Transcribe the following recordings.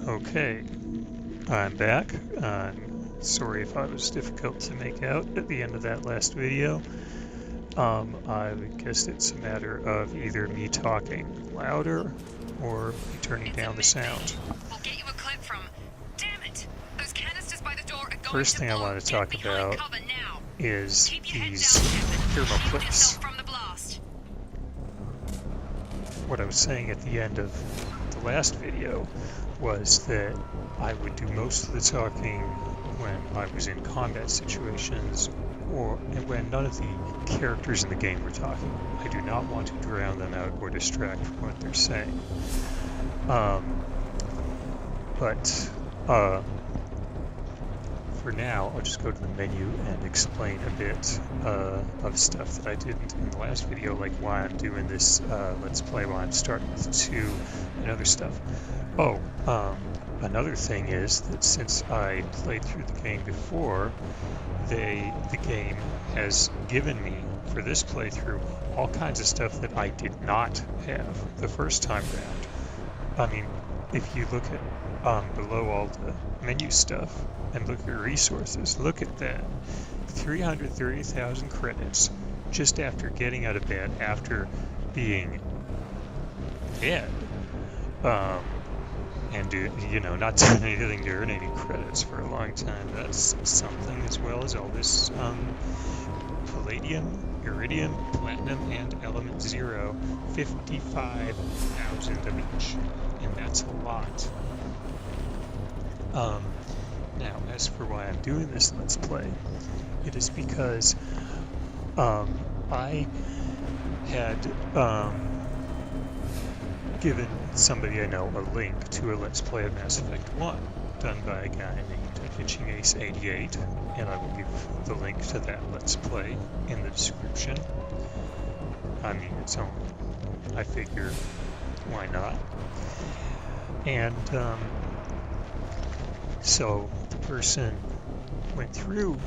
Okay, I'm back. I'm sorry if I was difficult to make out at the end of that last video. I guess it's a matter of either me talking louder or me turning down the sound. We'll get you a clip from. Damn it! Those canisters by the door are going First to thing I blow. want to Get talk behind about cover now. is Keep your head these down, Shepard. Shield thermoclips. yourself from the blast. What I was saying at the end of the last video was that I would do most of the talking when I was in combat situations or when none of the characters in the game were talking. I do not want to drown them out or distract from what they're saying. For now, I'll just go to the menu and explain a bit of stuff that I didn't in the last video, like why I'm doing this Let's Play, why I'm starting with 2, and other stuff. Oh, another thing is that since I played through the game before, the game has given me, for this playthrough, all kinds of stuff that I did not have the first time around. I mean, if you look at below all the menu stuff and look at resources, look at that. 330,000 credits just after getting out of bed, after being dead. And not doing anything to earn any credits for a long time. That's something, as well as all this palladium, iridium, platinum, and element 0, 55,000 of each, and that's a lot. Now, as for why I'm doing this Let's Play, it is because I had given somebody I know a link to a Let's Play of Mass Effect 1 done by a guy named Pitching Ace 88, and I will leave the link to that Let's Play in the description. I mean, it's only, I figure, why not? And so the person went through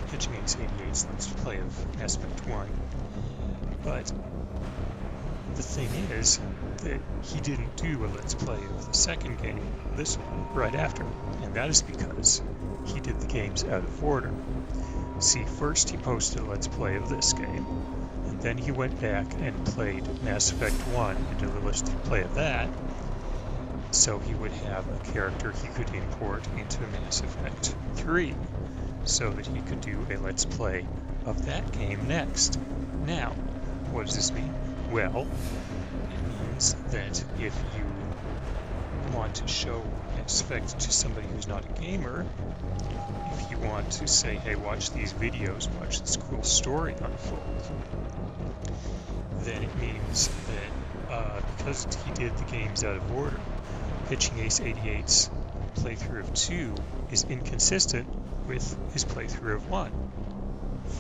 Pitching Ace 88's Let's Play of Mass Effect 1, but the thing is that he didn't do a Let's Play of the second game, this one, right after, and that is because he did the games out of order. See, first he posted a Let's Play of this game, and then he went back and played Mass Effect 1 and did a Let's Play of that, so he would have a character he could import into Mass Effect 3, so that he could do a Let's Play of that game next. Now, what does this mean? Well, it means that if you want to show Mass Effect to somebody who's not a gamer, if you want to say, hey, watch these videos, watch this cool story unfold, then it means that because he did the games out of order, Pitching Ace 88's playthrough of 2 is inconsistent with his playthrough of 1.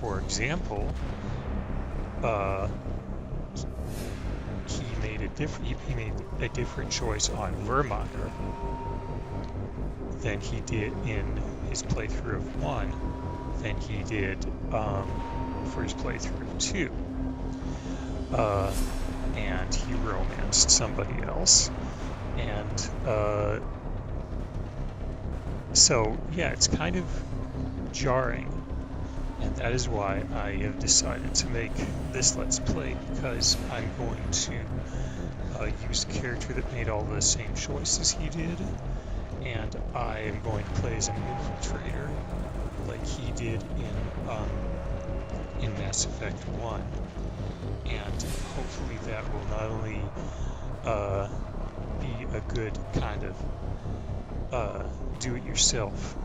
For example, he made a different choice on Virmire than he did in his playthrough of 1 than he did for his playthrough of 2. And he romanced somebody else. And so, yeah, it's kind of jarring. And that is why I have decided to make this Let's Play, because I'm going to use a character that made all the same choices he did, and I am going to play as an infiltrator like he did in Mass Effect 1. And hopefully that will not only be a good kind of do-it-yourself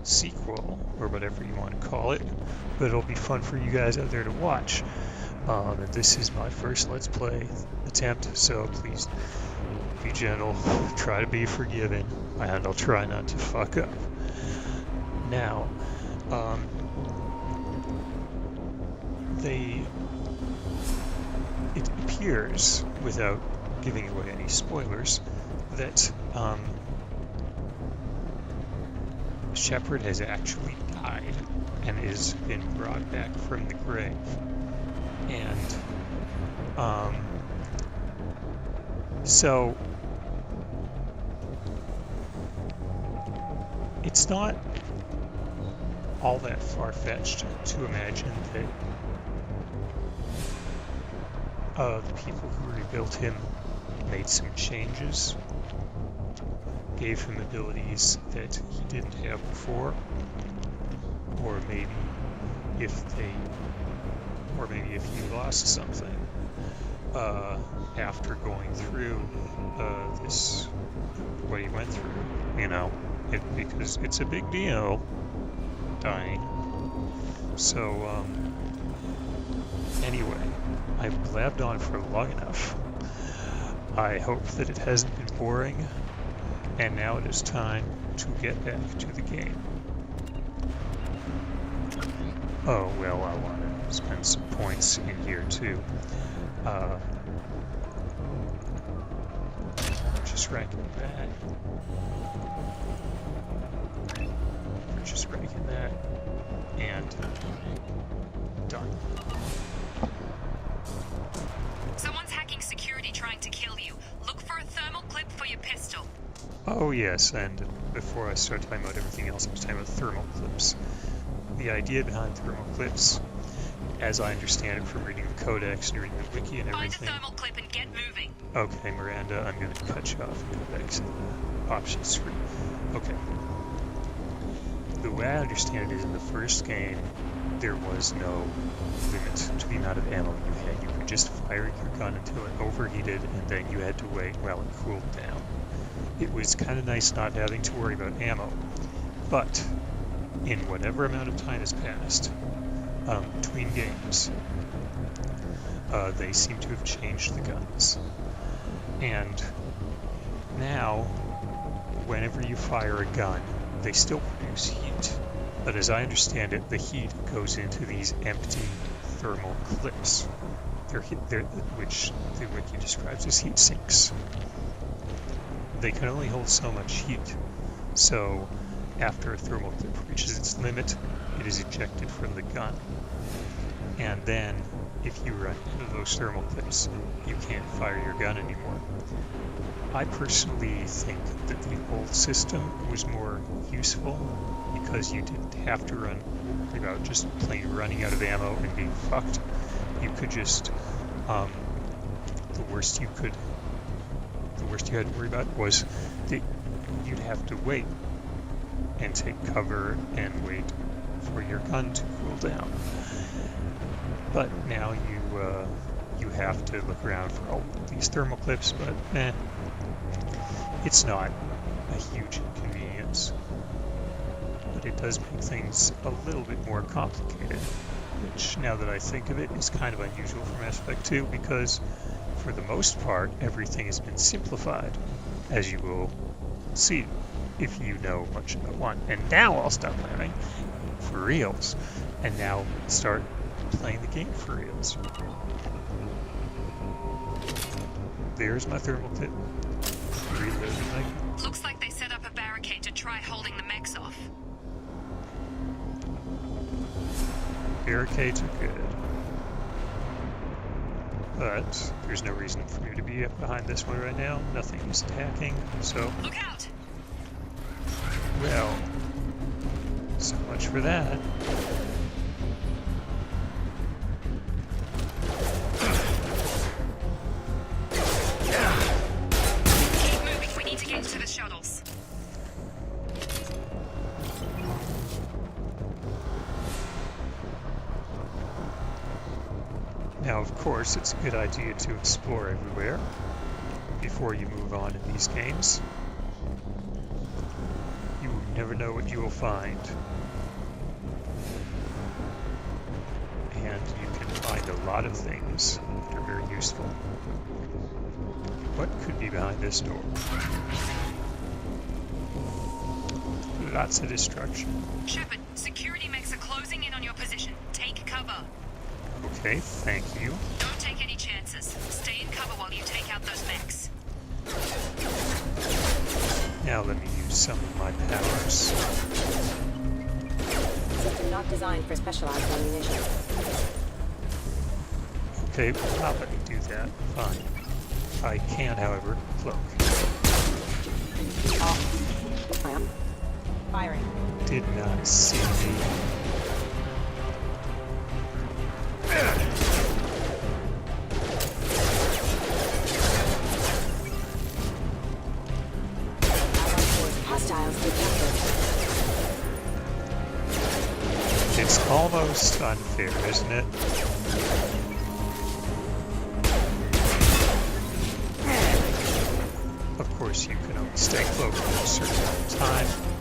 sequel, or whatever you want to call it, but it'll be fun for you guys out there to watch. And this is my first Let's Play attempt, so please be gentle, try to be forgiving, and I'll try not to fuck up. Now, it appears, without giving away any spoilers, that Shepard has actually died and has been brought back from the grave. And so it's not all that far-fetched to imagine that the people who rebuilt him made some changes, gave him abilities that he didn't have before, or maybe if he lost something after going through this, what he went through, because it's a big deal dying. So anyway, I've blabbed on for long enough. I hope that it hasn't been boring, and now it is time to get back to the game. Oh, well, I want to spend some points in here too. Just ranking that. Just ranking that. And done. Someone's hacking security trying to kill you. Look for a thermal clip for your pistol. Oh yes, and before I start talking about everything else, I was talking about thermal clips. The idea behind thermal clips, as I understand it from reading the codex and reading the wiki and everything... Find a thermal clip and get moving. Okay, Miranda, I'm going to cut you off and go back to the options screen. Okay. The way I understand it is in the first game, there was no limit to the amount of ammo you had. You could just fire your gun until it overheated, and then you had to wait while it cooled down. It was kind of nice not having to worry about ammo. But in whatever amount of time has passed between games, they seem to have changed the guns. And now, whenever you fire a gun, they still produce heat. But as I understand it, the heat goes into these empty thermal clips, which the wiki describes as heat sinks. They can only hold so much heat. So after a thermal clip reaches its limit, it is ejected from the gun. And then, if you run into those thermal clips, you can't fire your gun anymore. I personally think that the old system was more useful because you didn't have to worry about just plain running out of ammo and being fucked. You could just, the worst you had to worry about was that you'd have to wait and take cover and wait for your gun to cool down. But now you have to look around for all these thermal clips, but it's not a huge inconvenience. But it does make things a little bit more complicated, which, now that I think of it, is kind of unusual for Mass Effect 2, because for the most part, everything has been simplified, as you will see if you know much about 1. And now I'll stop planning for reals, and now start playing the game for reals. There's my thermal clip. Reloading. Looks like they set up a barricade to try holding the mechs off. Barricades are good. But there's no reason for me to be up behind this one right now. Nothing is attacking, so... Look out! Well, so much for that. Keep moving, we need to get to the shuttles. Now, of course, it's a good idea to explore everywhere before you move on in these games. You never know what you will find. And you can find a lot of things that are very useful. What could be behind this door? Lots of destruction. Shepard, security mechs are closing in on your position. Take cover. Okay, thank you. Don't take any chances. Stay in cover while you take out those mechs. Now let me use some of my powers. System not designed for specialized ammunition. Okay, well, not let me do that. Fine. I can, however, cloak. Firing. Did not see me. Hostiles detected. It's almost unfair, isn't it? Of course, you can only stay cloaked for a certain amount of time.